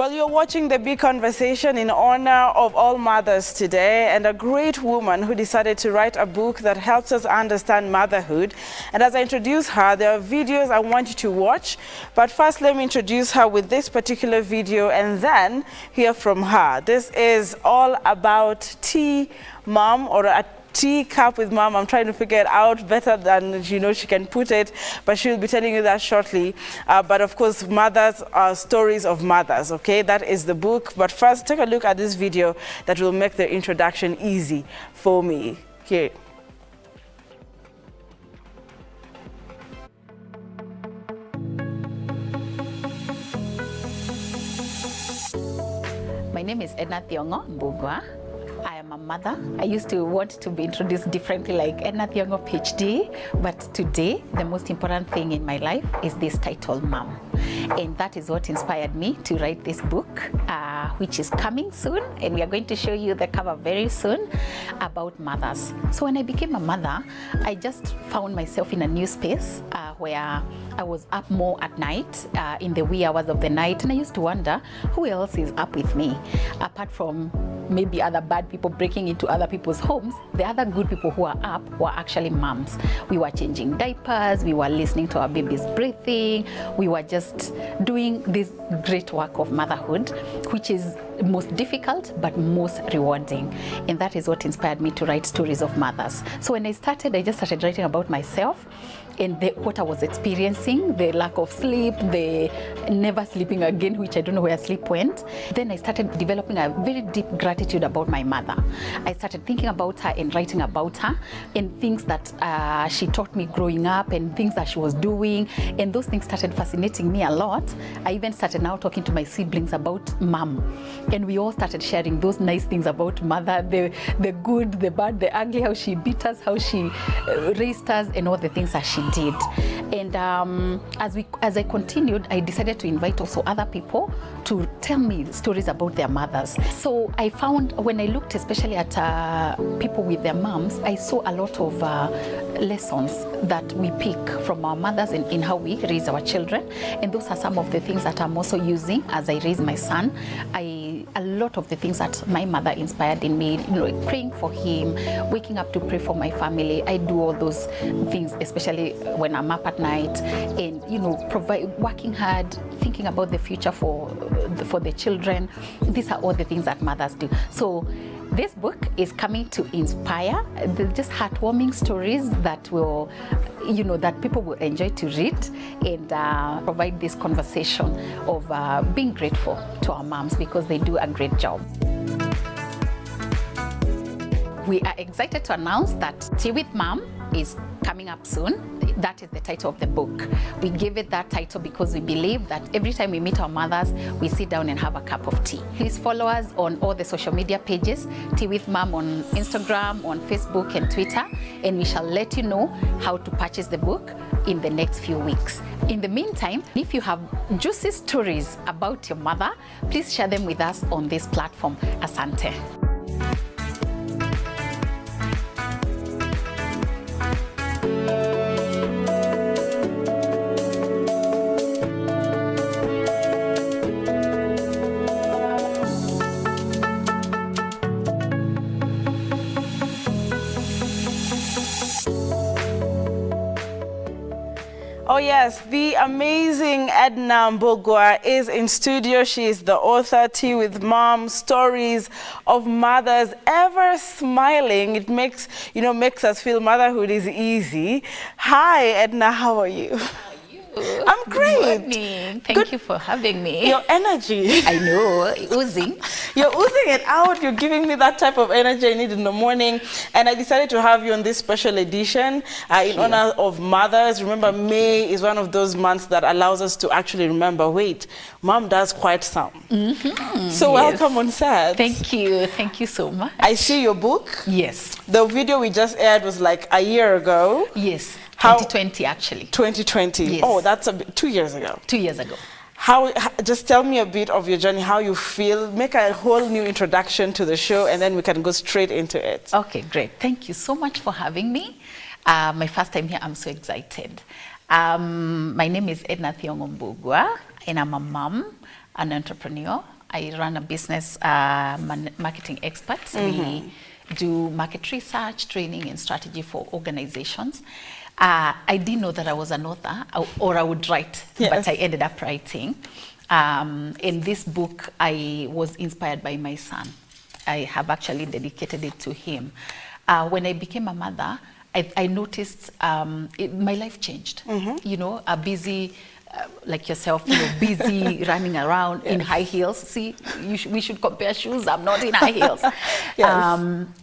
Well, you're watching the big conversation in honor of all mothers today, and a great woman who decided to write a book that helps us understand motherhood. And as I introduce her, there are videos I want you to watch. But first, let me introduce her with this particular video and then hear from her. This is all about tea, mom, or a tea cup with mom. I'm trying to figure it out better than she can put it, but she'll be telling you that shortly. But of course, mothers are stories of mothers, okay? That is the book. But first, take a look at this video that will make the introduction easy for me. Here. My name is Edna Thiongo Mbugwa. I am a mother. I used to want to be introduced differently, like Edna Thiongo PhD, but today the most important thing in my life is this title, Mom. And that is what inspired me to write this book, which is coming soon, and we are going to show you the cover very soon, about mothers. So when I became a mother, I just found myself in a new space where I was up more at night, in the wee hours of the night, and I used to wonder who else is up with me, apart from maybe other bad people breaking into other people's homes. The other good people who are up were actually moms. We were changing diapers, we were listening to our baby's breathing, we were just doing this great work of motherhood, which is most difficult but most rewarding. And that is what inspired me to write stories of mothers. So when I just started writing about myself and what I was experiencing, the lack of sleep, the never sleeping again, which I don't know where sleep went. Then I started developing a very deep gratitude about my mother. I started thinking about her and writing about her and things that she taught me growing up and things that she was doing. And those things started fascinating me a lot. I even started now talking to my siblings about mom. And we all started sharing those nice things about mother, the good, the bad, the ugly, how she beat us, how she raised us, and all the things that she did. And as I continued, I decided to invite also other people to tell me stories about their mothers. So I found, when I looked especially at people with their moms, I saw a lot of lessons that we pick from our mothers in how we raise our children. And those are some of the things that I'm also using as I raise my son. A lot of the things that my mother inspired in me, praying for him, waking up to pray for my family. I do all those things, especially when I'm up at night, and working hard, thinking about the future for the children. These are all the things that mothers do. So this book is coming to inspire. They're just heartwarming stories that will, that people will enjoy to read, and provide this conversation of being grateful to our moms because they do a great job. We are excited to announce that Tea with Mom is coming up soon. That is the title of the book. We gave it that title because we believe that every time we meet our mothers, we sit down and have a cup of tea. Please follow us on all the social media pages, Tea with Mom on Instagram, on Facebook and Twitter, and we shall let you know how to purchase the book in the next few weeks. In the meantime, if you have juicy stories about your mother, please share them with us on this platform. Asante. Oh yes, the amazing Edna Mbugwa is in studio. She is the author, Tea with Mom, stories of mothers, ever smiling. It makes us feel motherhood is easy. Hi Edna, how are you? I'm great. Good morning. Thank you for having me. Your energy. I know, oozing. You're oozing it out. You're giving me that type of energy I need in the morning. And I decided to have you on this special edition in honor of mothers. Remember, May is one of those months that allows us to actually remember, wait, mom does quite some. So welcome on set. Thank you. Thank you so much. I see your book. Yes. The video we just aired was like a year ago. Yes. 2020 actually. 2020. Yes. Oh, that's 2 years ago. 2 years ago. Just tell me a bit of your journey, how you feel, make a whole new introduction to the show, and then we can go straight into it. Okay, great. Thank you so much for having me. My first time here, I'm so excited. My name is Edna Thiongo Mbugwa, and I'm a mom. an entrepreneur. I run a business, marketing expert. We do market research, training, and strategy for organizations. I didn't know that I was an author, or I would write, but I ended up writing. In this book, I was inspired by my son. I have actually dedicated it to him. When I became a mother, I noticed my life changed. You know, a busy, like yourself, you know, busy running around in high heels. See, we should compare shoes. I'm not in high heels.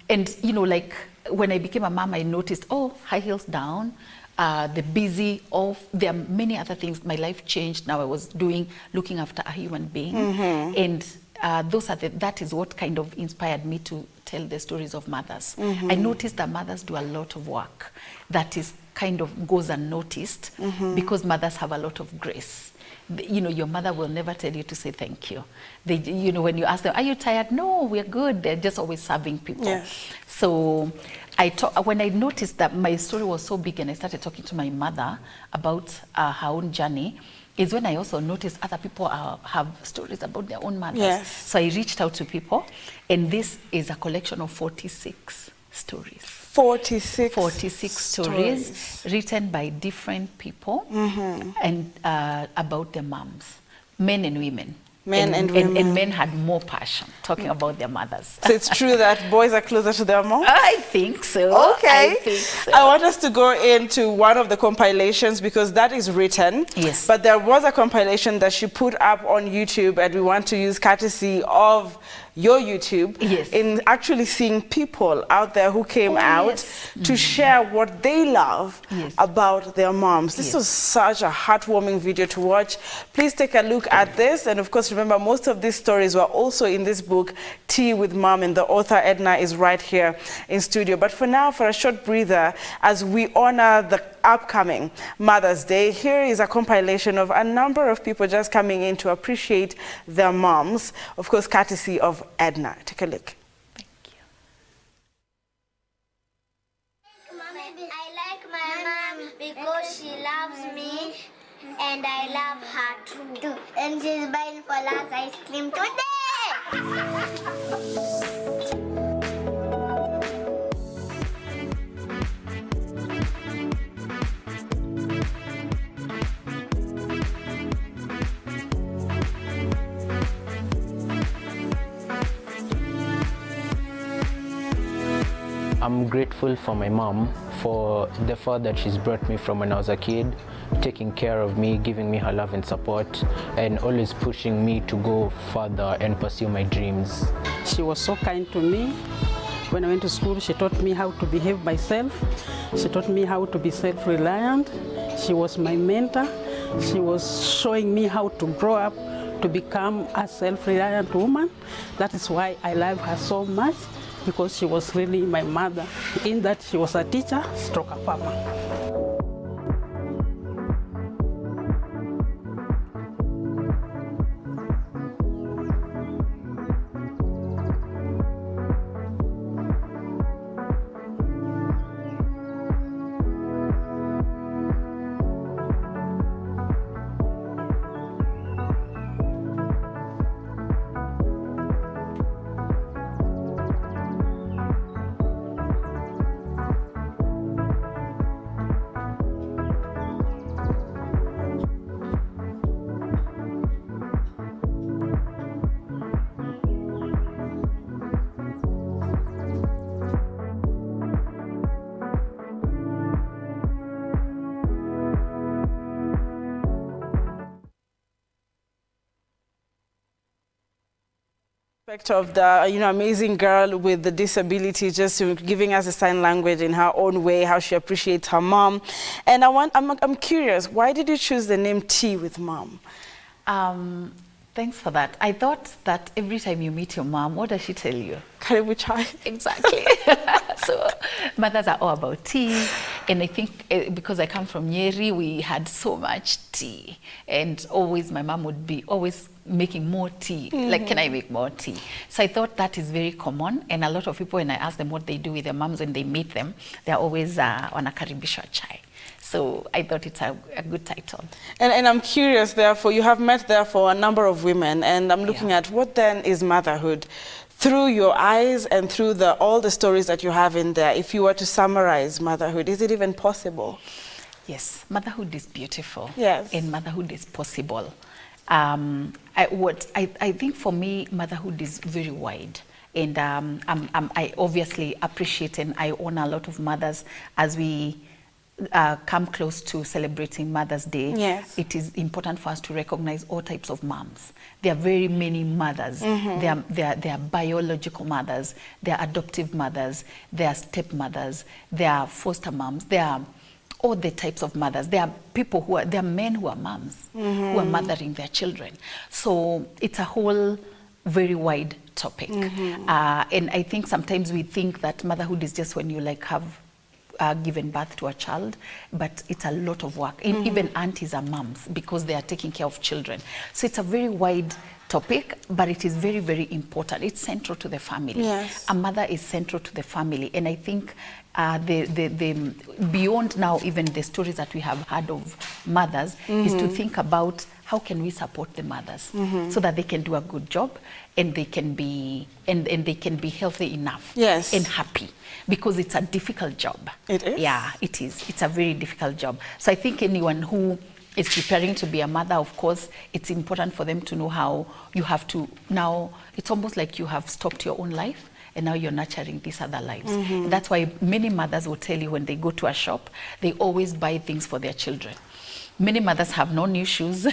And, you know, like when I became a mom, I noticed, oh, high heels down. The busy of, there are many other things. My life changed. Now I was looking after a human being. And that is what kind of inspired me to tell the stories of mothers. I noticed that mothers do a lot of work that is kind of goes unnoticed because mothers have a lot of grace. You know, your mother will never tell you to say thank you. You know, when you ask them, are you tired? No, we're good. They're just always serving people. So when I noticed that my story was so big and I started talking to my mother about her own journey, is when I also noticed other people have stories about their own mothers. So I reached out to people, and this is a collection of 46 stories. 46 stories written by different people and about their moms, men and women. And men had more passion talking about their mothers. So it's true that boys are closer to their moms? I think so. Okay. I think so. I want us to go into one of the compilations because that is written. Yes. But there was a compilation that she put up on YouTube, and we want to use courtesy of your YouTube in actually seeing people out there who came out to share what they love about their moms. This was such a heartwarming video to watch. Please take a look at this. And of course, remember, most of these stories were also in this book, Tea with Mom, and the author Edna is right here in studio. But for now, for a short breather, as we honor the upcoming Mother's Day, here is a compilation of a number of people just coming in to appreciate their moms, of course, courtesy of Edna. Take a look. Thank you. I like my mom because she loves me and I love her too. And she's buying for us ice cream today. I'm grateful for my mom for the fact that she's brought me from when I was a kid, taking care of me, giving me her love and support, and always pushing me to go further and pursue my dreams. She was so kind to me. When I went to school, she taught me how to behave myself. She taught me how to be self-reliant. She was my mentor. She was showing me how to grow up to become a self-reliant woman. That is why I love her so much, because she was really my mother, in that she was a teacher, stroke a farmer. Of the amazing girl with the disability, just giving us a sign language in her own way, how she appreciates her mom. And I'm curious, why did you choose the name Tea with Mom? Thanks for that. I thought that every time you meet your mom, what does she tell you? Karibu chai. Exactly. So mothers are all about tea, and I think because I come from Nyeri, we had so much tea, and always my mom would be always making more tea. Like, can I make more tea? So I thought that is very common, and a lot of people, when I ask them what they do with their moms when they meet them, they're always wanakaribishwa chai. So I thought it's a good title. And I'm curious, therefore, you have met, therefore, a number of women, and I'm looking Yeah. at what then is motherhood? Through your eyes and through all the stories that you have in there, if you were to summarize motherhood, is it even possible? Yes, motherhood is beautiful. Yes. And motherhood is possible. I think for me, motherhood is very wide. And I obviously appreciate and I honor a lot of mothers as we come close to celebrating Mother's Day. Yes. It is important for us to recognize all types of moms. There are very many mothers. There are biological mothers, there are adoptive mothers, there are stepmothers, there are foster moms, there are all the types of mothers. There are people there are men who are moms, who are mothering their children. So it's a whole very wide topic. And I think sometimes we think that motherhood is just when you have given birth to a child, but it's a lot of work. Even aunties are moms because they are taking care of children. So it's a very wide topic, but it is very, very important. It's central to the family. Yes. A mother is central to the family. And I think the beyond now even the stories that we have heard of mothers is to think about how can we support the mothers so that they can do a good job and they can be they can be healthy enough and happy, because it's a difficult job. It is. Yeah, it is. It's a very difficult job. So I think anyone who is preparing to be a mother, of course, it's important for them to know how you have to now. It's almost like you have stopped your own life and now you're nurturing these other lives. And that's why many mothers will tell you when they go to a shop, they always buy things for their children. Many mothers have no new shoes,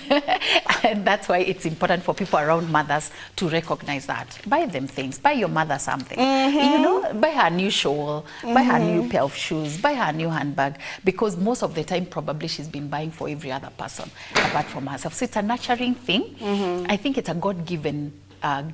and that's why it's important for people around mothers to recognize that. Buy them things. Buy your mother something. You know, buy her a new shawl, buy her a new pair of shoes, buy her a new handbag, because most of the time probably she's been buying for every other person apart from herself. So it's a nurturing thing. I think it's a God-given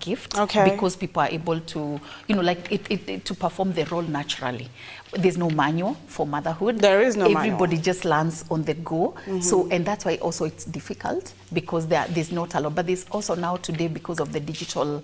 gift, because people are able to, you know, to perform the role naturally. There's no manual for motherhood. There is no manual. Everybody just learns on the go. So, and that's why also it's difficult, because there's not a lot. But there's also now today, because of the digital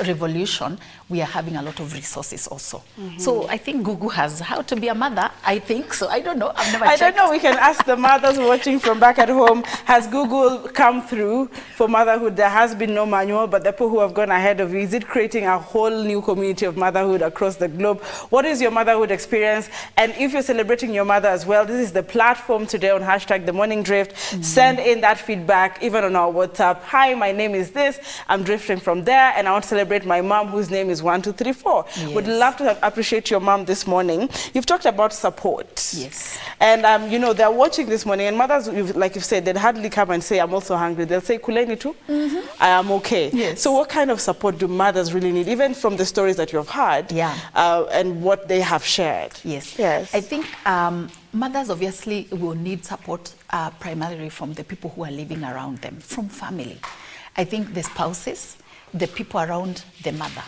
revolution, we are having a lot of resources also. So I think Google has how to be a mother. I think so. I don't know. I've never checked. I don't know. We can ask the mothers watching from back at home. Has Google come through for motherhood? There has been no manual, but the people who have gone ahead of you, is it creating a whole new community of motherhood across the globe? What is your motherhood experience? And if you're celebrating your mother as well, this is the platform today on #TheMorningDrift. Send in that feedback, even on our WhatsApp. Hi, my name is this. I'm drifting from there, and I want to celebrate my mom, whose name is 1234. Would love to appreciate your mom this morning. You've talked about support. Yes. And, you know, they're watching this morning, and mothers, like you've said, they'd hardly come and say, I'm also hungry. They'll say, Kuleni too? I am okay. Yes. So what kind of support do mothers really need, even from the stories that you've heard and what they have shared? Yes. Yes. I think mothers obviously will need support primarily from the people who are living around them, from family. I think the spouses, the people around the mother,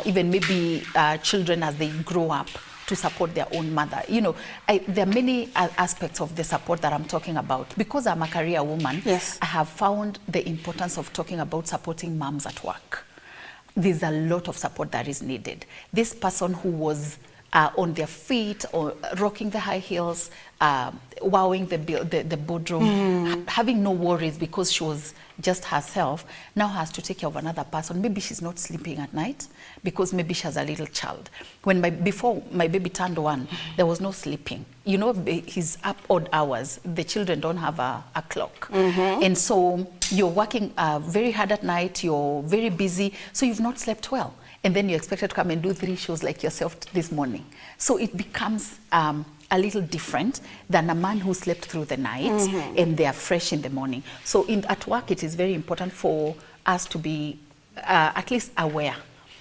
even maybe children as they grow up, to support their own mother. You know, there are many aspects of the support that I'm talking about. Because I'm a career woman, I have found the importance of talking about supporting moms at work. There's a lot of support that is needed. This person who was on their feet or rocking the high heels, wowing the boardroom, having no worries because she was just herself, now has to take care of another person. Maybe she's not sleeping at night because maybe she has a little child. Before my baby turned 1, there was no sleeping. You know, he's up odd hours. The children don't have a clock. And so you're working very hard at night, you're very busy, so you've not slept well. And then you're expected to come and do 3 shows like yourself this morning. So it becomes a little different than a man who slept through the night and they are fresh in the morning. So at work, it is very important for us to be at least aware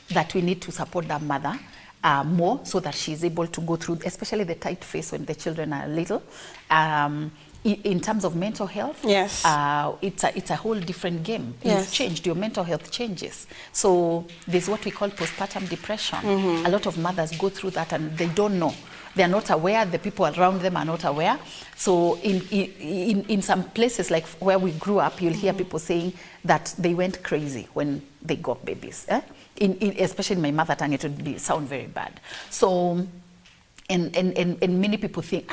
that we need to support that mother more, so that she's able to go through, especially the tight phase when the children are little. In terms of mental health, it's a whole different game. You've changed, your mental health changes. So there's what we call postpartum depression. A lot of mothers go through that and they don't know. They're not aware, the people around them are not aware. So in some places like where we grew up, you'll hear people saying that they went crazy when they got babies. Especially in my mother tongue, it would sound very bad. So, And many people think,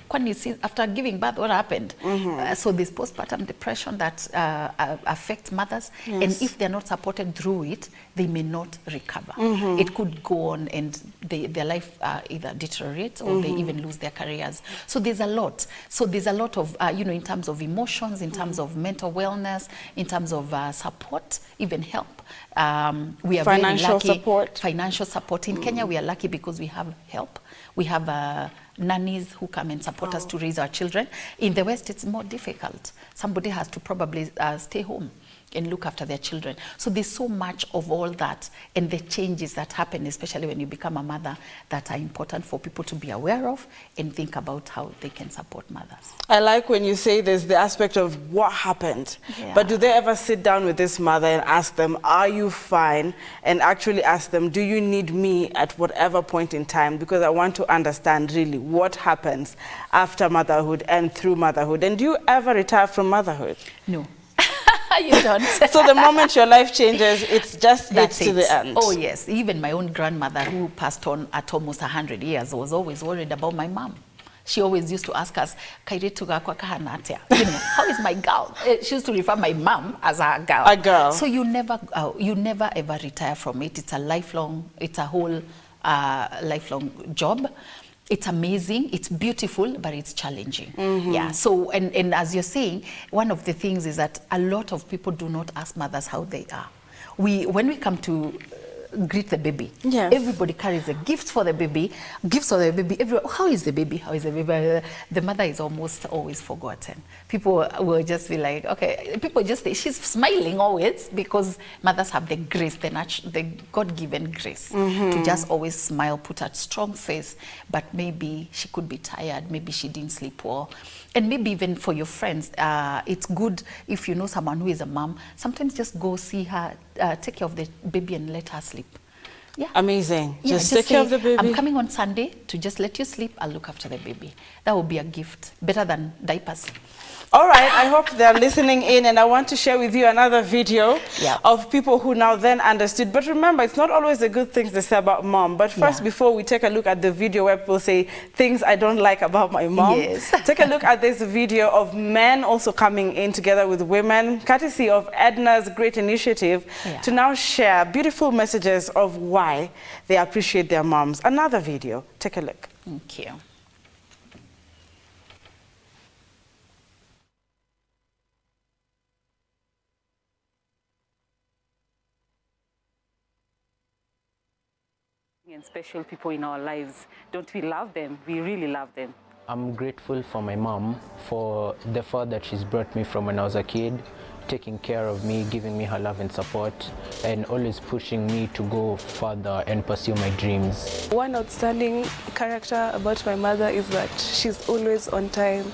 when you see after giving birth, what happened? So there's postpartum depression that affects mothers, and if they're not supported through it, they may not recover. It could go on, and their life either deteriorates or they even lose their careers. So there's a lot. So there's a lot of, in terms of emotions, in terms of mental wellness, in terms of support, even help. We are financial very lucky. support. Financial support. In Kenya, we are lucky because we have help. We have nannies who come and support us to raise our children. In the West, it's more difficult. Somebody has to probably stay home and look after their children. So there's so much of all that, and the changes that happen, especially when you become a mother, that are important for people to be aware of and think about how they can support mothers. I like when you say there's the aspect of what happened, but do they ever sit down with this mother and ask them, are you fine? And actually ask them, do you need me at whatever point in time? Because I want to understand really what happens after motherhood and through motherhood. And do you ever retire from motherhood? No. You don't. So the moment your life changes, it's just That's to the end. Oh yes, even my own grandmother, who passed on at almost 100 years, was always worried about my mom. She always used to ask us, how is my girl? She used to refer my mom as a girl. A girl. So you never ever retire from it. It's a lifelong, it's a whole lifelong job. It's amazing, it's beautiful, but it's challenging. Yeah, so, and as you're saying, one of the things is that a lot of people do not ask mothers how they are. When we come to greet the baby, everybody carries a gift for the baby, how is the baby, how is the baby? The mother is almost always forgotten. People will just be like, okay, people just say, she's smiling always, because mothers have the grace, the God-given grace to just always smile, put a strong face, but maybe she could be tired, maybe she didn't sleep well. And maybe even for your friends, it's good if you know someone who is a mom, sometimes just go see her, take care of the baby and let her sleep. Yeah. Amazing. Yeah, just take care of the baby. I'm coming on Sunday to just let you sleep. I'll look after the baby. That would be a gift. Better than diapers. All right, I hope they're listening in, and I want to share with you another video of people who now then understood. But remember, it's not always the good things they say about mom. But first, before we take a look at the video where people say things I don't like about my mom, take a look at this video of men also coming in together with women, courtesy of Edna's great initiative to now share beautiful messages of why they appreciate their moms. Another video, take a look. Thank you. And special people in our lives. Don't we love them? We really love them. I'm grateful for my mom, for the far that she's brought me from when I was a kid, taking care of me, giving me her love and support, and always pushing me to go further and pursue my dreams. One outstanding character about my mother is that she's always on time.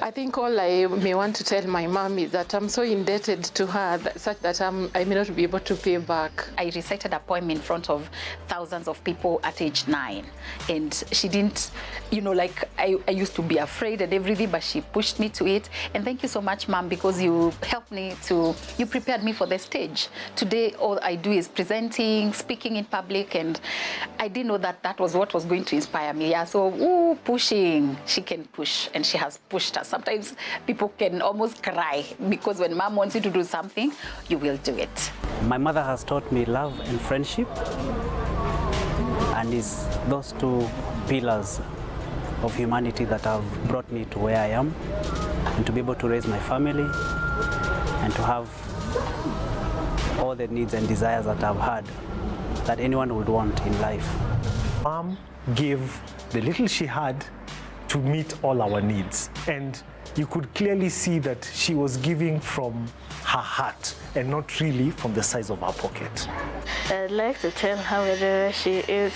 I think all I may want to tell my mom is that I'm so indebted to her such that I may not be able to pay back. I recited a poem in front of thousands of people at age 9, and she didn't, like I used to be afraid and everything, but she pushed me to it. And thank you so much, Mom, because you helped me you prepared me for the stage. Today, all I do is presenting, speaking in public, and I didn't know that was what was going to inspire me. Yeah, so pushing, she can push, and she has pushed us. Sometimes people can almost cry because when mom wants you to do something, you will do it. My mother has taught me love and friendship, and it's those two pillars of humanity that have brought me to where I am, and to be able to raise my family and to have all the needs and desires that I've had that anyone would want in life. Mom gave the little she had to meet all our needs, and you could clearly see that she was giving from her heart and not really from the size of her pocket. I'd like to tell her wherever she is,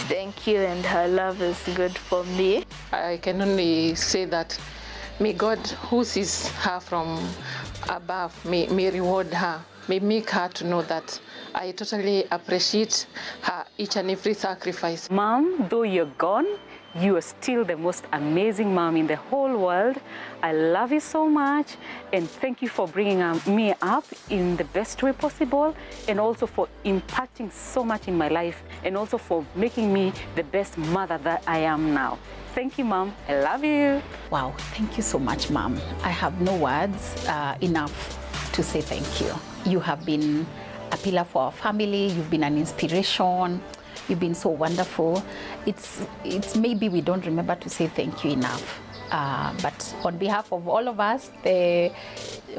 thank you, and her love is good for me. I can only say that May God, who sees her from above, may reward her, may make her to know that I totally appreciate her each and every sacrifice. Mom, though you're gone, you are still the most amazing mom in the whole world. I love you so much, and thank you for bringing me up in the best way possible, and also for impacting so much in my life, and also for making me the best mother that I am now. Thank you, Mom. I love you. Wow, thank you so much, Mom. I have no words enough to say thank you. You have been a pillar for our family. You've been an inspiration. You've been so wonderful. It's maybe we don't remember to say thank you enough. But on behalf of all of us, the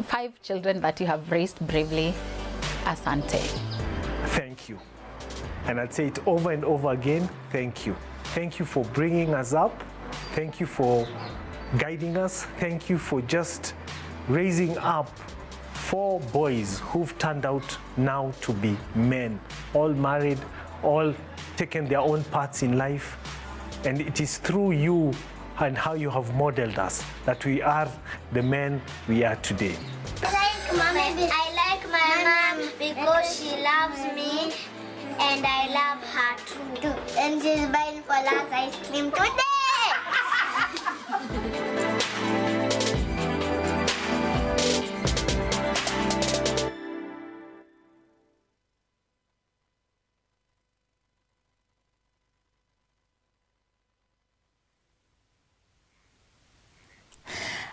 5 children that you have raised bravely, asante. Thank you. And I'd say it over and over again, thank you. Thank you for bringing us up. Thank you for guiding us. Thank you for just raising up 4 boys who've turned out now to be men, all married, all taken their own paths in life. And it is through you and how you have modeled us that we are the men we are today. I like my mom because she loves me and I love her too. And she's buying for us ice cream today.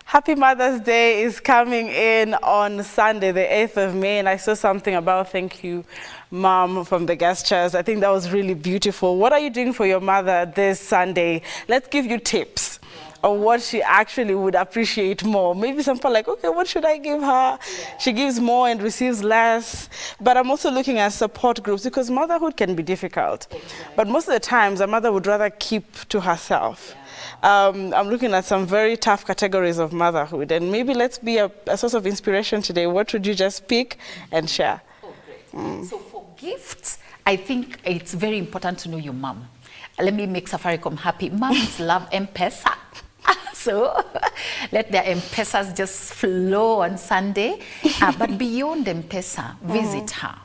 Happy Mother's Day is coming in on Sunday, the 8th of May, and I saw something about thank you, Mom, from the guest chairs. I think that was really beautiful. What are you doing for your mother this Sunday? Let's give you tips on what she actually would appreciate more. Maybe some people are like, okay, what should I give her? She gives more and receives less. But I'm also looking at support groups because motherhood can be difficult. But most of the times, a mother would rather keep to herself. I'm looking at some very tough categories of motherhood, and maybe let's be a source of inspiration today. What would you just pick and share? Oh, great. So for gifts, I think it's very important to know your mom. Let me make Safaricom happy. Moms love M-Pesa. So let their M-Pesas just flow on Sunday. But beyond M-Pesa, visit her.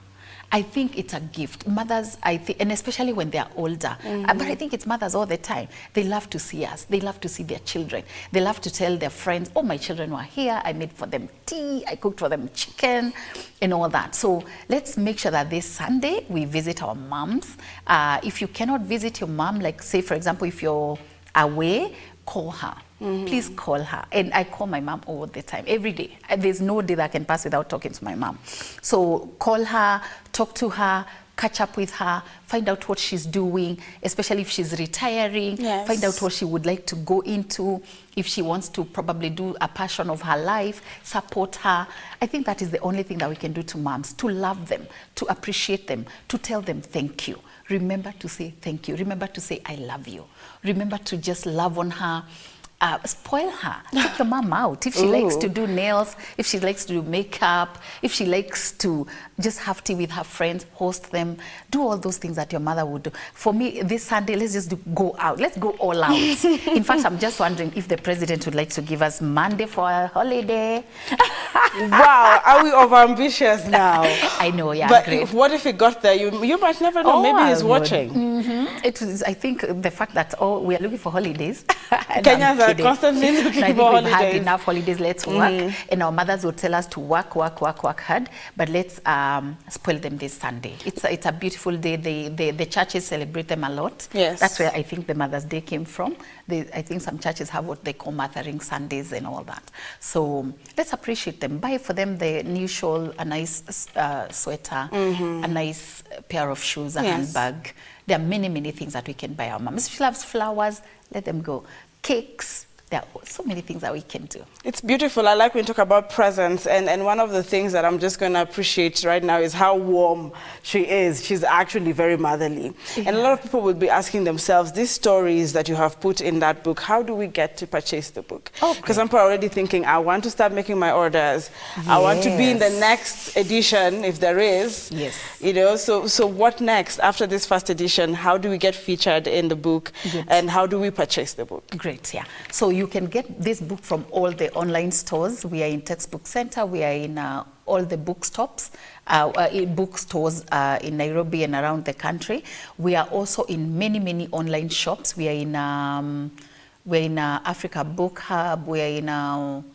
I think it's a gift. Mothers, I think, and especially when they're older, but I think it's mothers all the time. They love to see us. They love to see their children. They love to tell their friends, oh, my children were here. I made for them tea. I cooked for them chicken and all that. So let's make sure that this Sunday we visit our moms. If you cannot visit your mom, like say, for example, if you're away, call her. Please call her. And I call my mom all the time, every day. There's no day that I can pass without talking to my mom. So call her, talk to her, catch up with her, find out what she's doing, especially if she's retiring, find out what she would like to go into, if she wants to probably do a passion of her life, support her. I think that is the only thing that we can do to moms, to love them, to appreciate them, to tell them thank you. Remember to say thank you. Remember to say I love you. Remember to just love on her. Spoil her. Take your mom out. If she likes to do nails, if she likes to do makeup, if she likes to just have tea with her friends, host them, do all those things that your mother would do. For me, this Sunday, let's just go out. Let's go all out. In fact, I'm just wondering if the president would like to give us Monday for a holiday. Wow, are we overambitious now? I know, yeah, but great. What if it got there? You might never know. Maybe he's watching. It is, I think, the fact that we are looking for holidays. Kenyans are constantly looking for holidays. We've had enough holidays. Let's work. And our mothers would tell us to work hard. But let's spoil them this Sunday. It's a beautiful day. The churches celebrate them a lot. Yes. That's where I think the Mother's Day came from. I think some churches have what they call Mothering Sundays and all that. So let's appreciate them. Buy for them the new shawl, a nice sweater, a nice pair of shoes, a handbag. There are many, many things that we can buy our moms. If she loves flowers, let them go. Cakes. There are so many things that we can do. It's beautiful. I like when you talk about presence, and one of the things that I'm just going to appreciate right now is how warm she is. She's actually very motherly. And a lot of people will be asking themselves, these stories that you have put in that book, how do we get to purchase the book? Because I'm already thinking, I want to start making my orders. I want to be in the next edition, if there is. You know, so what next after this first edition? How do we get featured in the book? And how do we purchase the book? Great, yeah. So you can get this book from all the online stores. We are in Textbook Center. We are in all the bookstores in Nairobi and around the country. We are also in many online shops. We are in Africa Book Hub. We are in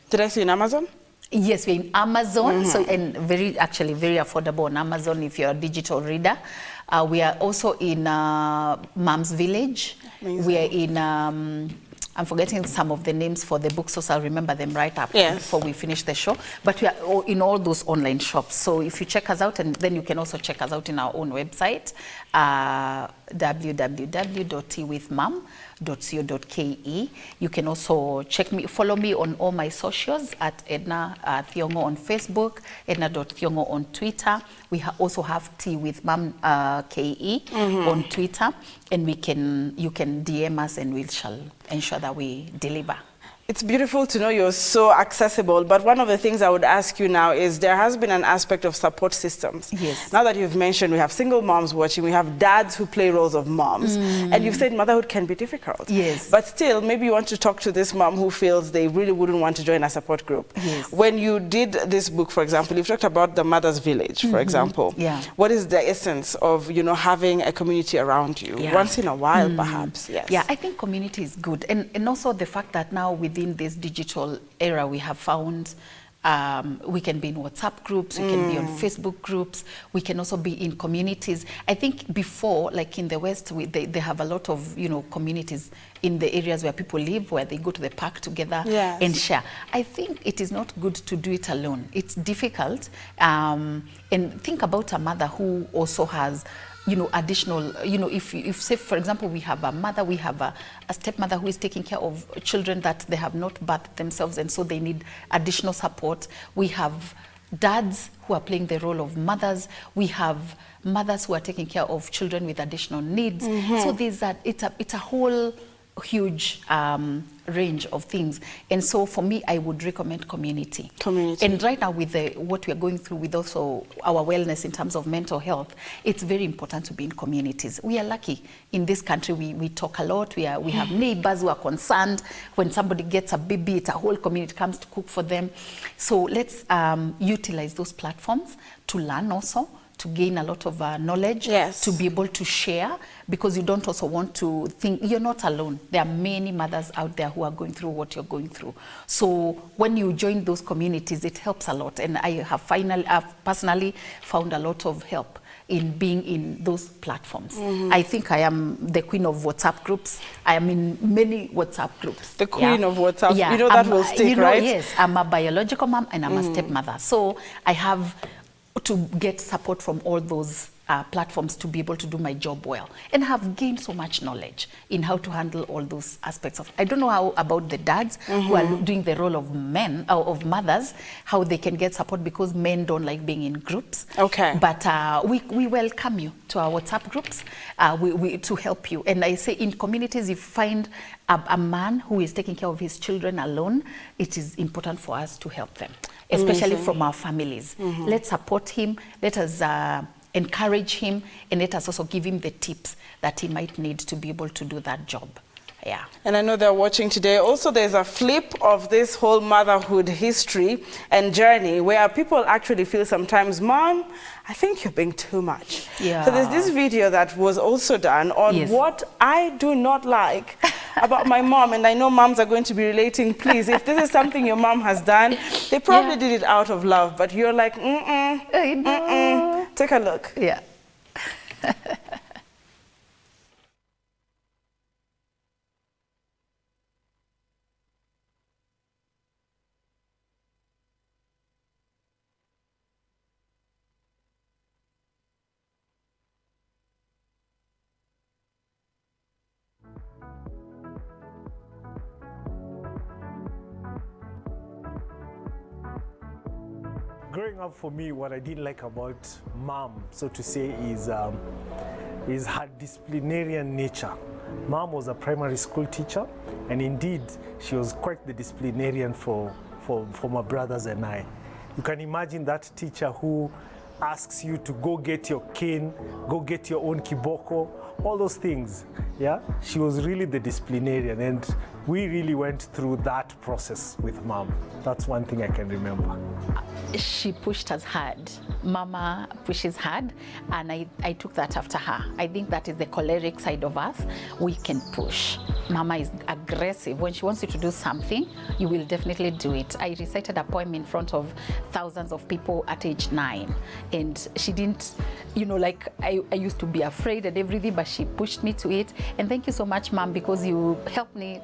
Did I see in Amazon? Yes, we're in Amazon. So, and very affordable on Amazon if you're a digital reader. We are also in Mom's Village. Amazing. We are in I'm forgetting some of the names for the books, so I'll remember them right up before we finish the show. But we are in all those online shops. So if you check us out, and then you can also check us out in our own website, www.teawithmom.co.ke. You can also follow me on all my socials at Edna Thiongo on Facebook, Edna.Thiongo on Twitter. We also have Tea with Mom KE on Twitter, and you can DM us, and we shall ensure that we deliver. It's beautiful to know you're so accessible, but one of the things I would ask you now is there has been an aspect of support systems. Yes. Now that you've mentioned we have single moms watching, we have dads who play roles of moms, and you've said motherhood can be difficult. Yes. But still, maybe you want to talk to this mom who feels they really wouldn't want to join a support group. Yes. When you did this book, for example, you've talked about the Mother's Village, for example. Yeah. What is the essence of, having a community around you? Once in a while, perhaps, yes. Yeah, I think community is good. And also the fact that now within this digital era, we have found we can be in WhatsApp groups, we can be on Facebook groups, we can also be in communities. I think before, like in the West, they have a lot of, communities in the areas where people live, where they go to the park together and share. I think it is not good to do it alone. It's difficult. And think about a mother who also has additional, if say, for example, we have a mother, we have a stepmother who is taking care of children that they have not birthed themselves, and so they need additional support. We have dads who are playing the role of mothers. We have mothers who are taking care of children with additional needs. So it's a whole huge range of things, and so for me I would recommend community. And right now with what we are going through with also our wellness in terms of mental health, it's very important to be in communities. We are lucky in this country, we talk a lot, we have neighbors who are concerned when somebody gets a baby, it's a whole community comes to cook for them. So let's utilize those platforms to learn also, to gain a lot of knowledge, to be able to share, because you don't also want to think you're not alone. There are many mothers out there who are going through what you're going through. So when you join those communities, it helps a lot. And I've personally found a lot of help in being in those platforms. I think I am the queen of WhatsApp groups. I am in many WhatsApp groups. The queen of WhatsApp, that will stick, right? Yes, I'm a biological mom and I'm a stepmother. So I have to get support from all those platforms to be able to do my job well, and have gained so much knowledge in how to handle all those aspects of. I don't know how about the dads who are doing the role of men of mothers, how they can get support, because men don't like being in groups. Okay. But we welcome you to our WhatsApp groups to help you. And I say in communities, if you find a man who is taking care of his children alone, it is important for us to help them, especially from our families. Let's support him. Let us encourage him, and let us also give him the tips that he might need to be able to do that job. Yeah. And I know they're watching today. Also, there's a flip of this whole motherhood history and journey where people actually feel sometimes, Mom, I think you're being too much. Yeah. So there's this video that was also done on what I do not like about my mom, and I know moms are going to be relating. Please, if this is something your mom has done, they probably did it out of love, but you're like, Take a look. Yeah. Growing up for me, what I didn't like about Mom, so to say, is her disciplinarian nature. Mom was a primary school teacher, and indeed, she was quite the disciplinarian for my brothers and I. You can imagine that teacher who asks you to go get your cane, go get your own kiboko, all those things. Yeah, she was really the disciplinarian, and we really went through that process with mom. That's one thing I can remember. She pushed us hard. Mama pushes hard, and I took that after her. I think that is the choleric side of us. We can push. Mama is aggressive. When she wants you to do something, you will definitely do it. I recited a poem in front of thousands of people at age 9, and she didn't, you know, like I used to be afraid and everything, but she pushed me to it. And thank you so much, Mom, because you helped me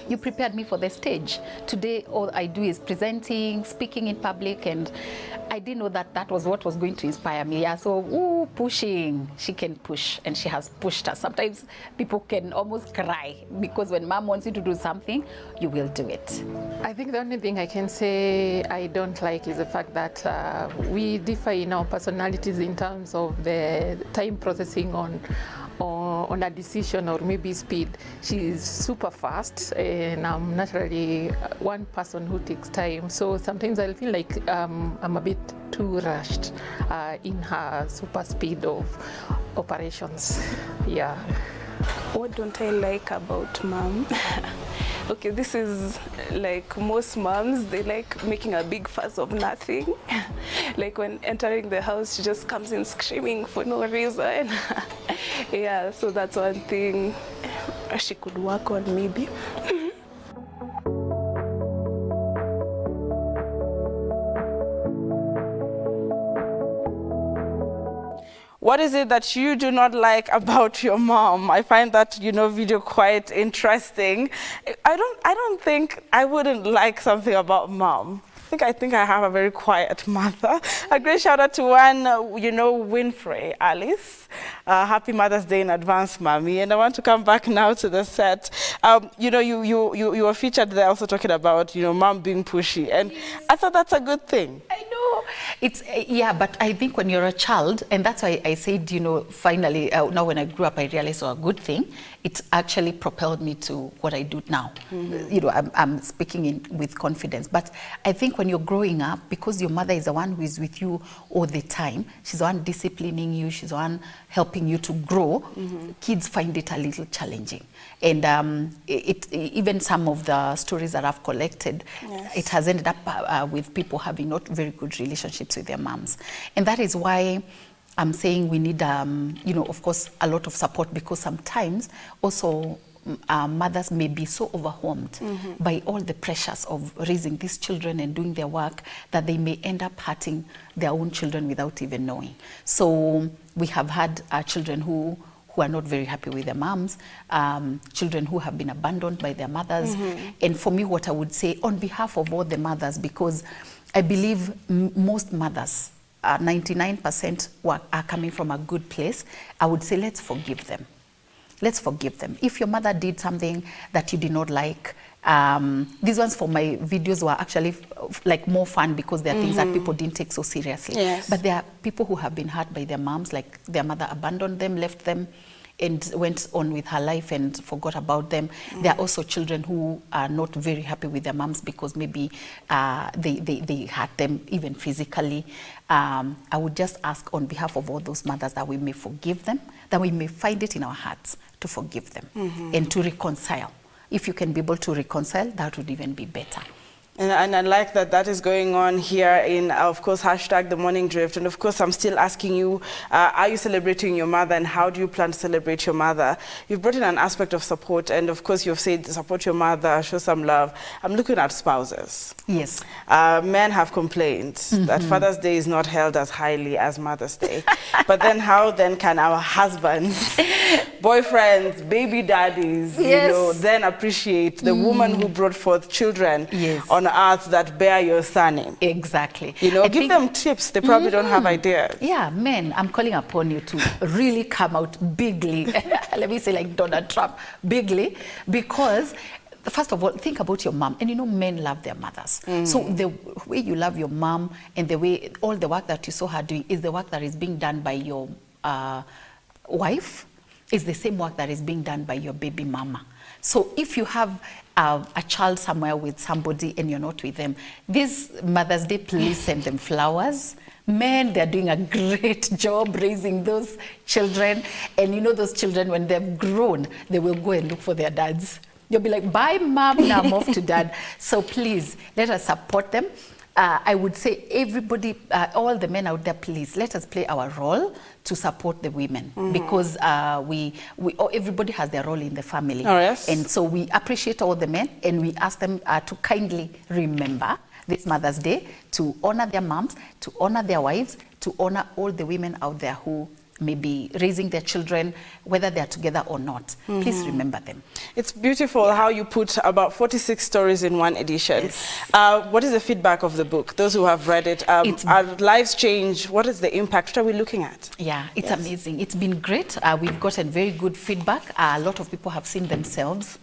you prepared me for the stage. Today, all I do is presenting, speaking in public, and I didn't know that that was what was going to inspire me. Yeah, so pushing. She can push, and she has pushed us. Sometimes people can almost cry because when mom wants you to do something, you will do it. I think the only thing I can say I don't like is the fact that we differ in our personalities in terms of the time processing on a decision or maybe speed. She's super fast, and I'm naturally one person who takes time. So sometimes I feel like I'm a bit too rushed in her super speed of operations. Yeah. What don't I like about mom? Okay, this is like most moms, they like making a big fuss of nothing. Like when entering the house, she just comes in screaming for no reason. Yeah, so that's one thing she could work on maybe. What is it that you do not like about your mom? I find that, video quite interesting. I don't think I wouldn't like something about mom. I think I have a very quiet mother. A great shout out to one, Winfrey, Alice. Happy Mother's Day in advance, Mommy. And I want to come back now to the set. You were featured there also talking about, mom being pushy. And yes. I thought that's a good thing. I know. It's, but I think when you're a child, and that's why I said, finally, now when I grew up, I realized a good thing. It actually propelled me to what I do now. Mm-hmm. I'm speaking with confidence. But I think when you're growing up, because your mother is the one who is with you all the time, she's the one disciplining you, she's the one helping you to grow, mm-hmm. Kids find it a little challenging. And even some of the stories that I've collected, yes. It has ended up with people having not very good relationships with their moms. And that is why I'm saying we need, of course, a lot of support, because sometimes also mothers may be so overwhelmed mm-hmm. by all the pressures of raising these children and doing their work that they may end up hurting their own children without even knowing. So we have had children who are not very happy with their moms, children who have been abandoned by their mothers. Mm-hmm. And for me, what I would say on behalf of all the mothers, because I believe most mothers, 99% are coming from a good place, I would say let's forgive them. Let's forgive them. If your mother did something that you did not like, these ones for my videos were actually like more fun because there are things that people didn't take so seriously. Yes. But there are people who have been hurt by their moms, like their mother abandoned them, left them, and went on with her life and forgot about them. There are also children who are not very happy with their moms because maybe they hurt them even physically. I would just ask on behalf of all those mothers that we may forgive them, that we may find it in our hearts to forgive them and to reconcile. If you can be able to reconcile, that would even be better. And I like that is going on here in, of course, hashtag The Morning Drift. And of course, I'm still asking you, are you celebrating your mother, and how do you plan to celebrate your mother? You've brought in an aspect of support, and of course, you've said support your mother, show some love. I'm looking at spouses. Yes. Men have complained that Father's Day is not held as highly as Mother's Day. But then how then can our husbands, boyfriends, baby daddies, then appreciate the woman who brought forth children on earth that bear your surname? Exactly. Give them tips. They probably don't have ideas. Yeah, men, I'm calling upon you to really come out bigly. Let me say like Donald Trump, bigly, because first of all, think about your mom. And men love their mothers. So the way you love your mom and the way all the work that you saw her doing is the work that is being done by your wife, is the same work that is being done by your baby mama. So if you have a child somewhere with somebody and you're not with them, this Mother's Day, please send them flowers. Men, they're doing a great job raising those children. And those children, when they've grown, they will go and look for their dads. You'll be like, bye, mom, now I'm off to dad. So please, let us support them. I would say everybody, all the men out there, please, let us play our role to support the women, because everybody has their role in the family. Oh, yes. And so we appreciate all the men, and we ask them to kindly remember this Mother's Day to honor their moms, to honor their wives, to honor all the women out there who may be raising their children, whether they're together or not. Please remember them. It's beautiful how you put about 46 stories in one edition. Yes. What is the feedback of the book? Those who have read it, our lives change. What is the impact? What are we looking at? Yeah, it's amazing. It's been great. We've gotten very good feedback. A lot of people have seen themselves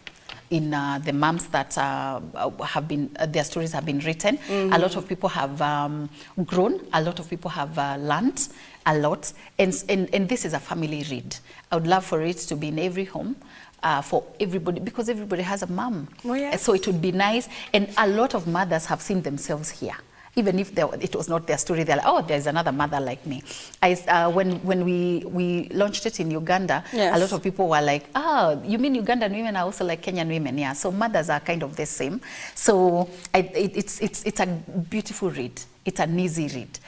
in the moms that have been, their stories have been written. A lot of people have grown. A lot of people have learned a lot. And this is a family read. I would love for it to be in every home for everybody, because everybody has a mom. Oh, yes. So it would be nice. And a lot of mothers have seen themselves here. Even if it was not their story, they're like, oh, there's another mother like me. When we launched it in Uganda, a lot of people were like, oh, you mean Ugandan women are also like Kenyan women? Yeah, so mothers are kind of the same. So it's a beautiful read. It's an easy read.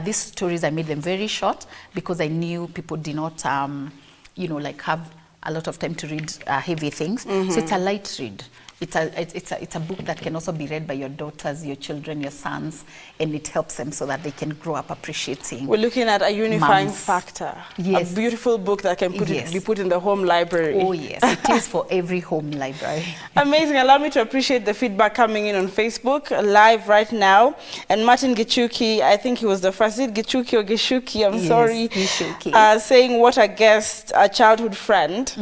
These stories, I made them very short because I knew people did not, like have a lot of time to read heavy things. So it's a light read. It's a book that can also be read by your daughters, your children, your sons, and it helps them so that they can grow up appreciating. We're looking at a unifying moms. factor. Yes. A beautiful book that can be put in the home library. Oh yes, it is for every home library. Amazing. Allow me to appreciate the feedback coming in on Facebook live right now. And Martin Gichuki, I think he was the first. Is it Gichuki or Gishuki? I'm sorry. Gichuki. Saying what a guest, a childhood friend.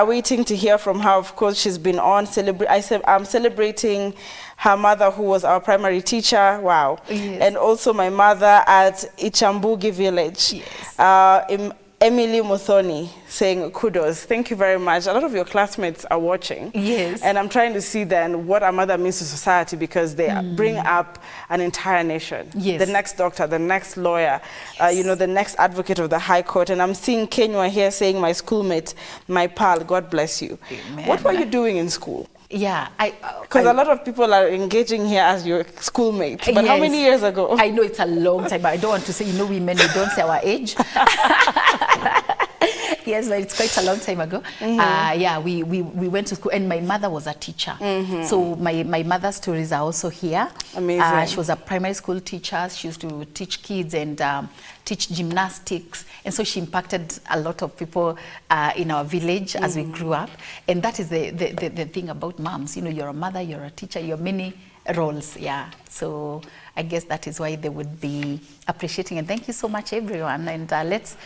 Waiting to hear from her. Of course, she's been on. I'm celebrating her mother, who was our primary teacher. Wow. Yes. And also my mother at Ichambugi village. Yes. Emily Muthoni saying kudos. Thank you very much. A lot of your classmates are watching. Yes. And I'm trying to see then what a mother means to society, because they bring up an entire nation. Yes. The next doctor, the next lawyer, the next advocate of the High Court. And I'm seeing Kenya here saying, my schoolmate, my pal, God bless you. Amen. What were you doing in school? Yeah, because a lot of people are engaging here as your schoolmates. But how many years ago? I know it's a long time, but I don't want to say, women, we don't say our age. Yes, but it's quite a long time ago. We went to school, and my mother was a teacher. So my mother's stories are also here. Amazing. She was a primary school teacher. She used to teach kids and teach gymnastics. And so she impacted a lot of people in our village as we grew up. And that is the thing about moms. You're a mother, you're a teacher, you're many roles. Yeah. So I guess that is why they would be appreciating. And thank you so much, everyone. And let's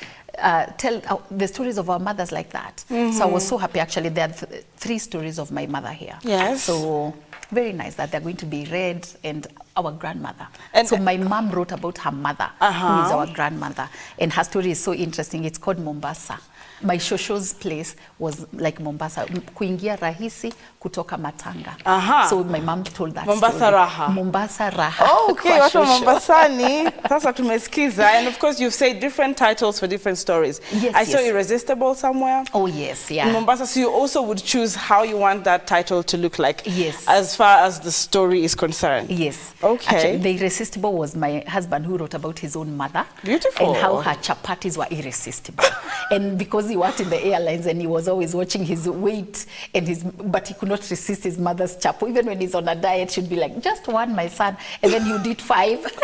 tell the stories of our mothers like that. So I was so happy. Actually, there are 3 stories of my mother here. Yes. So very nice that they're going to be read, and our grandmother. And so my mom wrote about her mother, who is our grandmother, and her story is so interesting. It's called Mombasa. My shosho's place was like Mombasa, kuingia rahisi kutoka matanga. So my mom told that Mombasa story. Raha. Mombasa Raha. Oh, okay, watu wa Mombasani. Sasa tumesikiza. And of course, you've said different titles for different stories. Yes, I saw Irresistible somewhere. Oh, yes, yeah. In Mombasa, so you also would choose how you want that title to look like. Yes. As far as the story is concerned. Yes. Okay. Actually, the Irresistible was my husband who wrote about his own mother. Beautiful. And how her chapatis were irresistible. And because he worked in the airlines and he was always watching his weight and but he could not resist his mother's chapo. Even when he's on a diet, she'd be like, just one, my son. And then you did 5.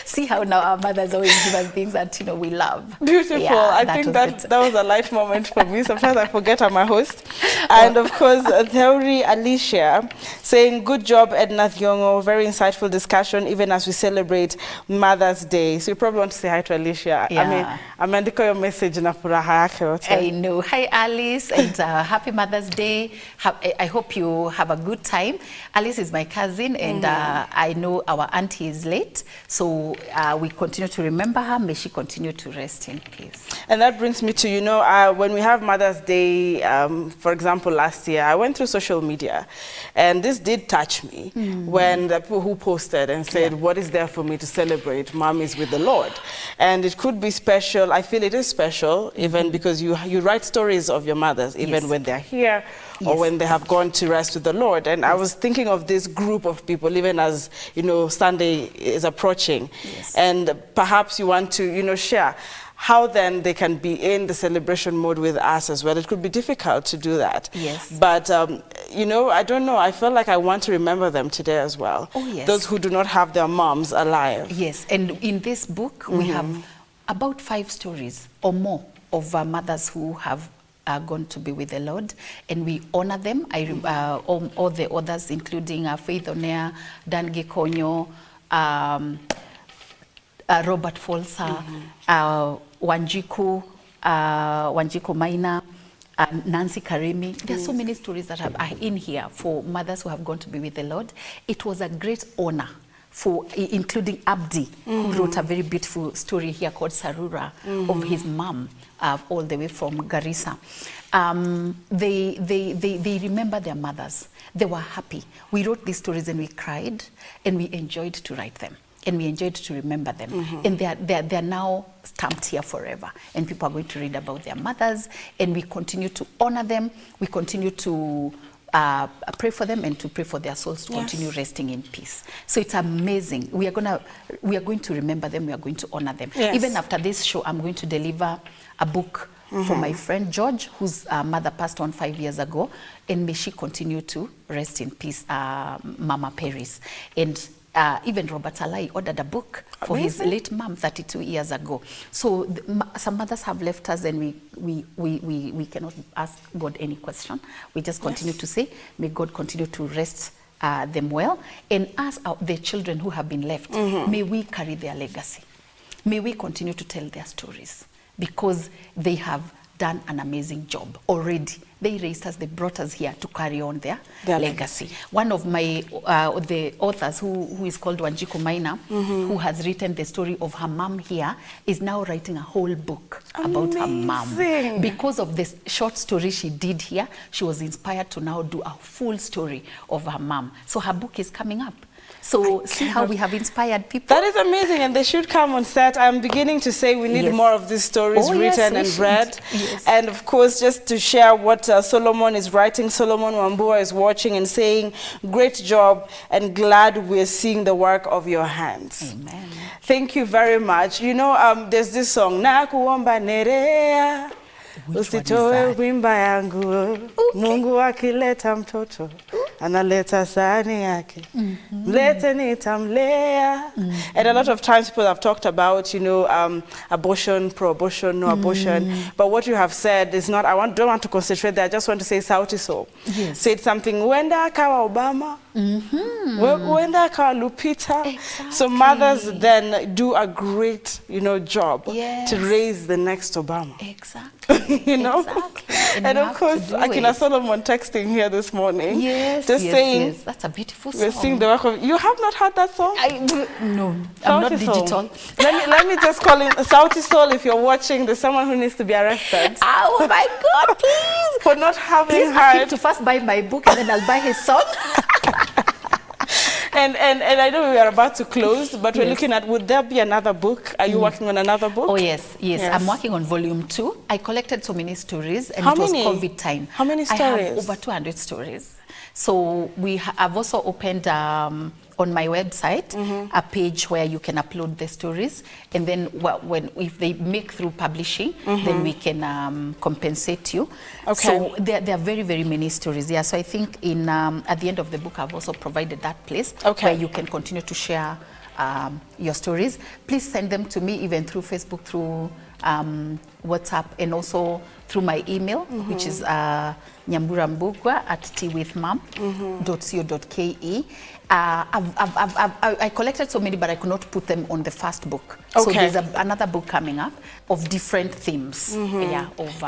See how now our mothers always give us things that we love. Beautiful. Yeah, I think that was a light moment for me. Sometimes I forget I'm a host. And of course, Theory Alicia saying, good job, Edna Thiongo. Very insightful discussion, even as we celebrate Mother's Day. So you probably want to say hi to Alicia. Yeah. I mean, ameandika your message na furaha yake yote. I know. Hi, Alice, and happy Mother's Day. I hope you have a good time. Alice is my cousin, and I know our auntie is late. So So we continue to remember her. May she continue to rest in peace. And that brings me to, you know, when we have Mother's Day, for example, last year, I went through social media, and this did touch me when the people who posted and said, what is there for me to celebrate? Mom is with the Lord. And it could be special. I feel it is special, even because you write stories of your mothers, even when they're here, or when they have gone to rest with the Lord. And I was thinking of this group of people, even as, you know, Sunday is approaching. And perhaps you want to, you know, share how then they can be in the celebration mode with us as well. It could be difficult to do that. But, you know, I don't know. I feel like I want to remember them today as well. Those who do not have their moms alive. And in this book, we have about 5 stories or more of mothers who have gone to be with the Lord, and we honor them. All the others, including Faith Onea, Dan Gikonyo, Robert Folsa, Wanjiku Maina, Nancy Karimi. There are so many stories that are in here for mothers who have gone to be with the Lord. It was a great honor for, including Abdi, who wrote a very beautiful story here called Sarura, of his mom, all the way from Garissa. They remember their mothers. They were happy. We wrote these stories and we cried, and we enjoyed to write them. And we enjoyed to remember them. And they're now stamped here forever. And people are going to read about their mothers, and we continue to honor them. We continue to pray for them and to pray for their souls to continue resting in peace. So it's amazing. We are going to remember them. We are going to honor them. Even after this show, I'm going to deliver a book for my friend George, whose mother passed on 5 years ago, and may she continue to rest in peace, Mama Paris. And even Robert Alai ordered a book for his late mom 32 years ago. So some mothers have left us, and we cannot ask God any question. We just continue to say, may God continue to rest them well. And as the children who have been left, may we carry their legacy. May we continue to tell their stories, because they have done an amazing job already. They raised us, they brought us here to carry on their legacy. One of my, the authors who is called Wanjiku Maina, who has written the story of her mom here, is now writing a whole book about her mom. Because of this short story she did here, she was inspired to now do a full story of her mom. So her book is coming up. So see how we have inspired people. That is amazing, and they should come on set. I'm beginning to say we need more of these stories written and read. And of course, just to share what Solomon is writing, Solomon Wambua is watching and saying, great job, and glad we're seeing the work of your hands. Amen. Thank you very much. You know, there's this song, Nakuomba Nerea. Usitoe wimba yangu, Mungu akileta mtoto, analeta sahani yake, mlete nitamlea. And a lot of times people have talked about, you know, abortion, pro-abortion, no abortion. But what you have said is not, don't want to concentrate there, I just want to say Sauti Sol. Said something, Wenda kawa Obama, Wenda kawa Lupita. So mothers then do a great, you know, job to raise the next Obama. You know, and of course, Akina Solomon texting here this morning, just saying, that's a beautiful song. We're seeing the work of. You have not heard that song? No, I'm not digital. let me just call in Sauti Sol. If you're watching, there's someone who needs to be arrested. Oh my God, please! For not having ask him to first buy my book, and then I'll buy his song. And I know we are about to close, but we're looking at, would there be another book? Are you working on another book? Oh, yes. I'm working on volume 2. I collected so many stories, and it was COVID time. How many stories? I have over 200 stories. So I've also opened on my website a page where you can upload the stories, and then if they make through publishing, then we can compensate you. So there are very, very many stories there. So I think at the end of the book, I've also provided that place where you can continue to share your stories. Please send them to me even through Facebook, through WhatsApp, and also through my email, which is nyamburambugwa@teawithmom.co.ke. I collected so many, but I could not put them on the first book. So there's another book coming up of different themes of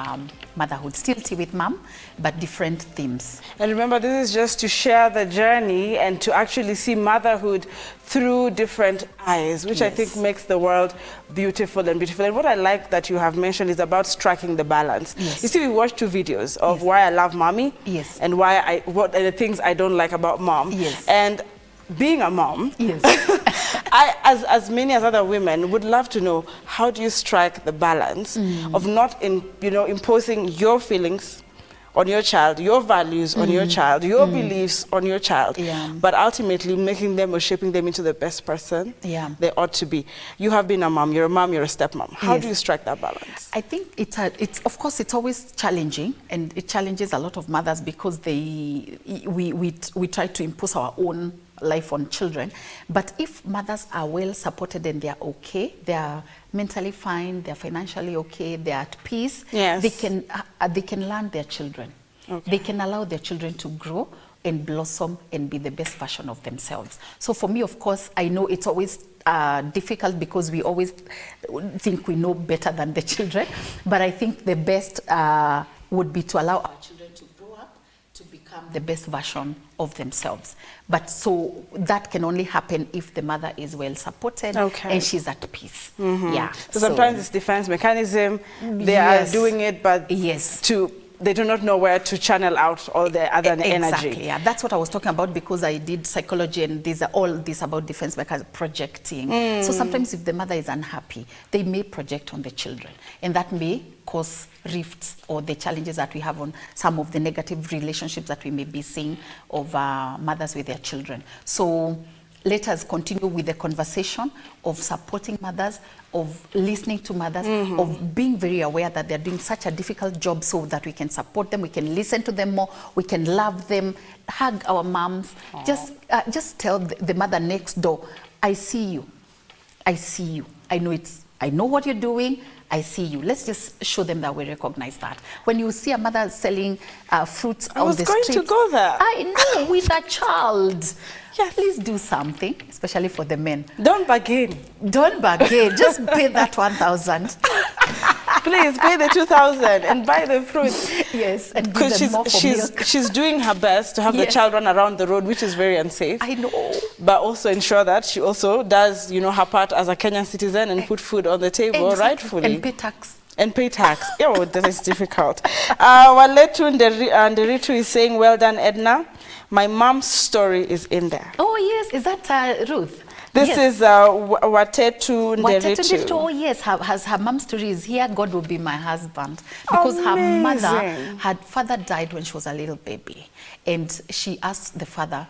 motherhood. Still Tea with Mom, but different themes. And remember, this is just to share the journey and to actually see motherhood through different eyes, which I think makes the world beautiful and beautiful. And what I like that you have mentioned is about striking the balance. You see, we watched 2 videos of why I love mommy and why what are the things I don't like about mom. And being a mom, I, as many as other women, would love to know, how do you strike the balance of not imposing your feelings on your child, your values on your child, your beliefs on your child, but ultimately making them or shaping them into the best person they ought to be. You have been a mom, you're a stepmom. How do you strike that balance? I think it's of course it's always challenging, and it challenges a lot of mothers because we try to impose our own life on children. But if mothers are well supported and they're okay, they're mentally fine, they're financially okay, they're at peace, they can learn their children. They can allow their children to grow and blossom and be the best version of themselves. So for me, of course, I know it's always difficult because we always think we know better than the children. But I think the best would be to allow our children to grow up to become the best version of themselves. But so that can only happen if the mother is well supported and she's at peace. So sometimes it's defense mechanism. They are doing it, but they do not know where to channel out all the other energy. Yeah, that's what I was talking about, because I did psychology, and these are all this about defense mechanism, projecting. So sometimes if the mother is unhappy, they may project on the children, and that may cause rifts or the challenges that we have on some of the negative relationships that we may be seeing of mothers with their children. So let us continue with the conversation of supporting mothers, of listening to mothers, of being very aware that they're doing such a difficult job, so that we can support them, we can listen to them more, we can love them, hug our moms. Just tell the mother next door, I see you. I see you. I know what you're doing. I see you. Let's just show them that we recognize that. When you see a mother selling fruits on the street. I was going to go there. I know, with a child. Please do something, especially for the men. Don't bargain. Don't bargain. Just pay that 1,000. Please pay the 2,000 and buy the fruits. And give them more for milk. She's doing her best to have the child run around the road, which is very unsafe. I know. But also ensure that she also does, her part as a Kenyan citizen and put food on the table rightfully. And pay tax. And pay tax. That is difficult. Waletu Nderitu is saying, well done, Edna. My mom's story is in there. Oh, yes. Is that Ruth? This is Watetu Nderitu. Oh, yes. Her mom's story is here. God will be my husband. Because her father died when she was a little baby. And she asked the father,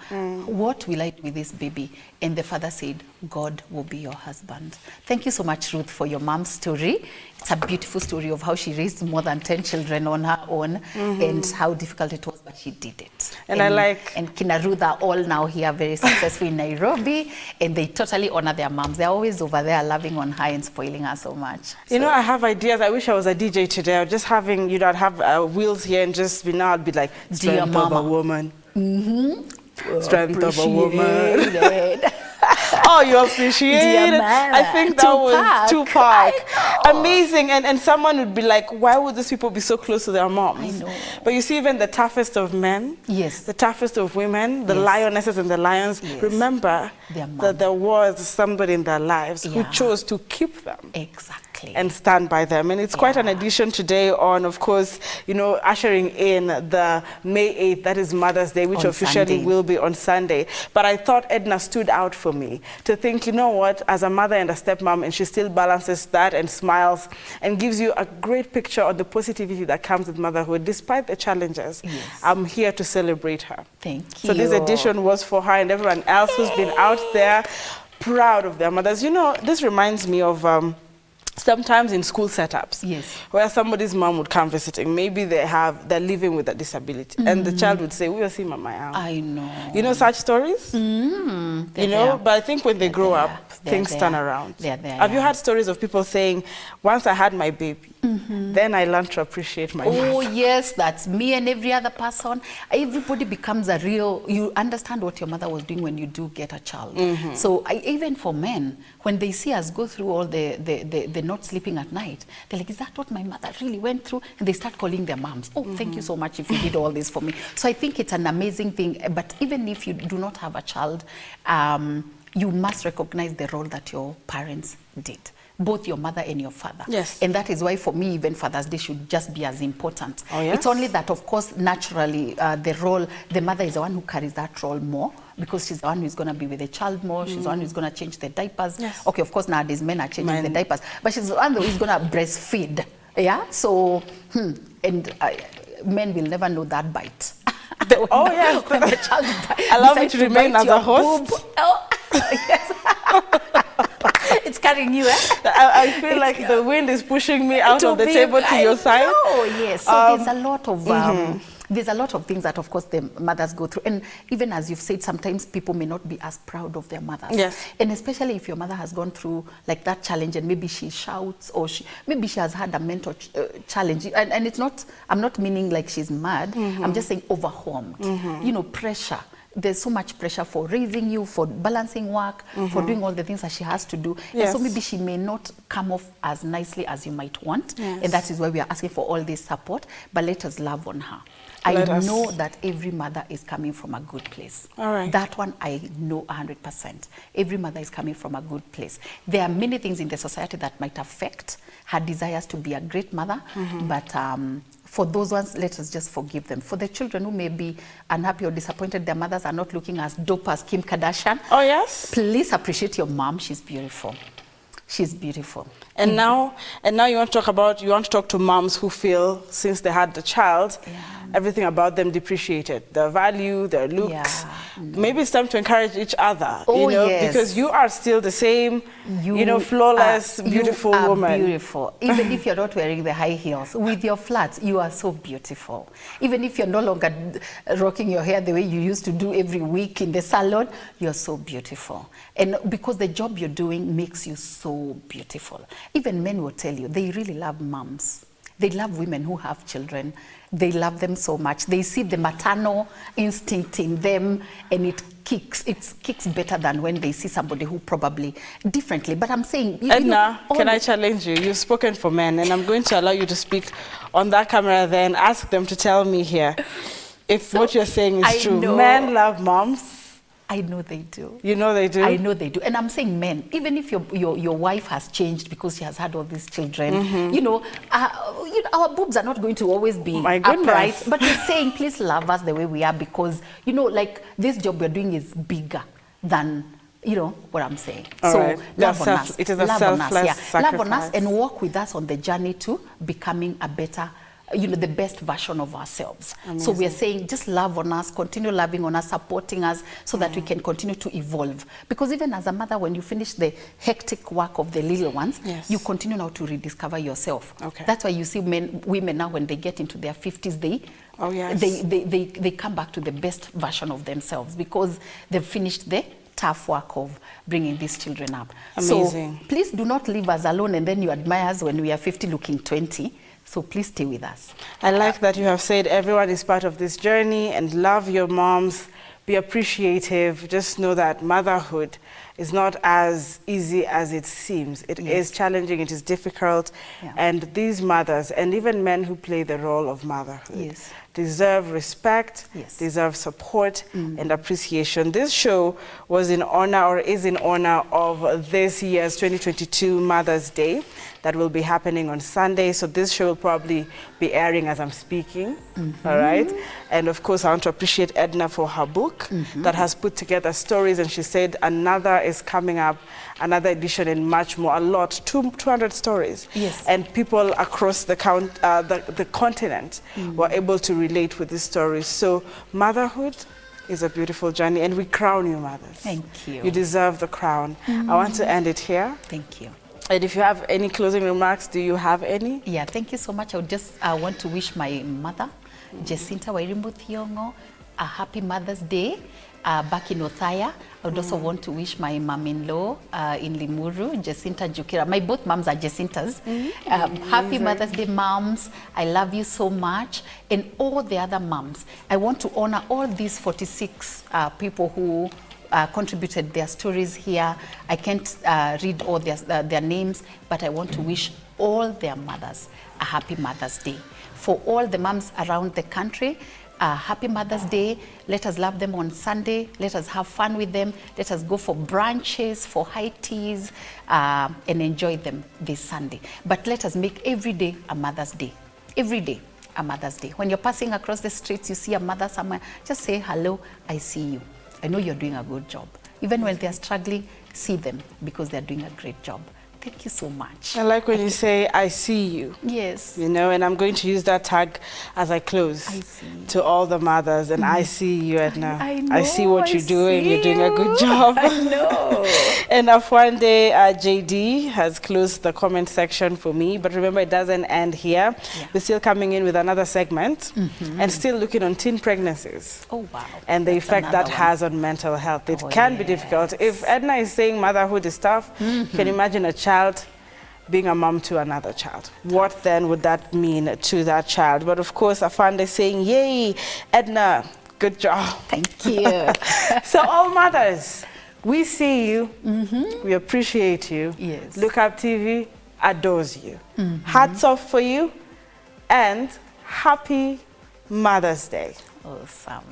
what will I do with this baby? And the father said, God will be your husband. Thank you so much, Ruth, for your mom's story. It's a beautiful story of how she raised more than 10 children on her own and how difficult it was, but she did it. And I like... And Kina Ruth are all now here very successful in Nairobi, and they totally honor their moms. They're always over there loving on her and spoiling her so much. I have ideas. I wish I was a DJ today. Just having, I'd have wheels here and just I'd be like, strength of a woman. Strength of a woman. Oh, you appreciate it? I think that was Tupac. Amazing. And someone would be like, why would these people be so close to their moms? I know. But you see, even the toughest of men, the toughest of women, the lionesses and the lions, remember that there was somebody in their lives who chose to keep them. Exactly. And stand by them. And it's quite an edition today on, of course, ushering in the May 8th, that is Mother's Day, which officially will be on Sunday. But I thought Edna stood out for me to think, you know what, as a mother and a stepmom, and she still balances that and smiles and gives you a great picture of the positivity that comes with motherhood, despite the challenges. I'm here to celebrate her. Thank you. So this edition was for her and everyone else who's been out there proud of their mothers. This reminds me of sometimes in school setups, Yes. where somebody's mom would come visiting, maybe they're living with a disability, and the child would say, "We will see Mama Yang." I know. You know such stories? Mm, You know, but I think when they grow up, They're things there. turn around. They're there, Have you yeah. heard stories of people saying, "Once I had my baby, then I learned to appreciate my Oh mother"? yes, that's me and every other person. Everybody becomes a real, you understand what your mother was doing when you do get a child. So even for men, when they see us go through all the not sleeping at night, they're like, is that what my mother really went through? And they start calling their moms. Oh, thank you so much if you did all this for me. So I think it's an amazing thing. But even if you do not have a child, you must recognize the role that your parents did, both your mother and your father. Yes. And that is why for me, even Father's Day should just be as important. Oh, yes? It's only that, of course, naturally, the mother is the one who carries that role more, because she's the one who's going to be with the child more. She's the one who's going to change the diapers. Yes. Okay, of course, nowadays men are changing the diapers, but she's the one who's going to breastfeed. Yeah, so, and men will never know that bite. Oh, yes. When the child Allow me decides to remain bite as a your host. boob. Oh, yes. It's carrying you, eh? I feel like the wind is pushing me out of the table to your side. Oh, yes. So there's a lot of there's a lot of things that, of course, the mothers go through. And even as you've said, sometimes people may not be as proud of their mothers. Yes. And especially if your mother has gone through like that challenge, and maybe she shouts, or maybe she has had a mental challenge. And it's not, I'm not meaning like she's mad. I'm just saying overwhelmed. You know, pressure. There's so much pressure for raising you, for balancing work, for doing all the things that she has to do. Yes. And so maybe she may not come off as nicely as you might want. Yes. And that is why we are asking for all this support. But let us love on her. Let I us. know that every mother is coming from a good place. All right. That one I know 100%. Every mother is coming from a good place. There are many things in the society that might affect her desires to be a great mother, but for those ones, let us just forgive them. For the children who may be unhappy or disappointed their mothers are not looking as dope as Kim Kardashian, Oh, yes? please appreciate your mom. She's beautiful. She's beautiful. And now you want to talk to moms who feel, since they had the child, everything about them depreciated. Their value, their looks. Maybe it's time to encourage each other, Oh, you know, yes. because you are still the same, you know, flawless, beautiful you are woman. Beautiful. Even if you're not wearing the high heels, with your flats, you are so beautiful. Even if you're no longer rocking your hair the way you used to do every week in the salon, you're so beautiful. And because the job you're doing makes you so beautiful. Even men will tell you, they really love moms. They love women who have children. They love them so much. They see the maternal instinct in them, and it kicks better than when they see somebody who probably differently. But I'm saying, Edna, can I challenge you? You've spoken for men, and I'm going to allow you to speak on that camera there and ask them to tell me here if what you're saying is true. know. Men love moms. I know they do. You know they do? I know they do. And I'm saying men, even if your wife has changed because she has had all these children, you know, our boobs are not going to always be My goodness. upright. But we're saying, please love us the way we are, because, you know, like this job we're doing is bigger than, you know, what I'm saying. All so right. love on us. It is a love on us, selfless Love on us sacrifice. and walk with us on the journey to becoming a better, you know, the best version of ourselves. So we are saying, just love on us, continue loving on us, supporting us, so that we can continue to evolve. Because even as a mother, when you finish the hectic work of the little ones, Yes. you continue now to rediscover yourself. Okay. That's why you see women now, when they get into their 50s, they come back to the best version of themselves, because they've finished the tough work of bringing these children up. Amazing. So please do not leave us alone, and then you admire us when we are 50 looking 20. So please stay with us. I like that you have said everyone is part of this journey, and love your moms, be appreciative. Just know that motherhood is not as easy as it seems. It is challenging, it is difficult, and these mothers, and even men who play the role of motherhood, deserve respect, deserve support and appreciation. This show was in honor, or is in honor, of this year's 2022 Mother's Day that will be happening on Sunday. So this show will probably be airing as I'm speaking, all right? And of course, I want to appreciate Edna for her book that has put together stories, and she said another is coming up, another edition, and much more, a lot, 200 stories. Yes. And people across the continent were able to relate with these stories. So motherhood is a beautiful journey, and we crown you mothers. Thank you. You deserve the crown. I want to end it here. Thank you. And if you have any closing remarks, do you have any? Yeah, thank you so much. I would just want to wish my mother, Jacinta Wairimbu Thiongo, a happy Mother's Day back in Othaya. I would also want to wish my mom-in-law in Limuru, Jacinta Jukira. My both moms are Jacintas. Happy Mother's Day, moms. I love you so much. And all the other moms. I want to honor all these 46 people who contributed their stories here. I can't read all their names, but I want to wish all their mothers a happy Mother's Day. For all the moms around the country, happy Mother's Day. Let us love them on Sunday. Let us have fun with them. Let us go for brunches, for high teas, and enjoy them this Sunday. But let us make every day a Mother's Day. Every day a Mother's Day. When you're passing across the streets, you see a mother somewhere, just say, hello, I see you. I know you're doing a good job. Even when they're struggling, see them because they're doing a great job. Thank you so much. I like when you say, I see you. Yes. You know, and I'm going to use that tag as I close to all the mothers. And I see you, Edna. I know, I see what you're doing. You're doing a good you. job. I know. And Afwande JD has closed the comment section for me. But remember, it doesn't end here. Yeah. We're still coming in with another segment and still looking on teen pregnancies. Oh, wow. And the That's effect that another one. has on mental health. It can be difficult. If Edna is saying motherhood is tough, you can imagine a child being a mom to another child. What then would that mean to that child? But of course, Afande is saying, yay, Edna, good job. Thank you. So all mothers, we see you, we appreciate you. Yes. Look Up TV adores you. Hats off for you, and happy Mother's Day. Awesome.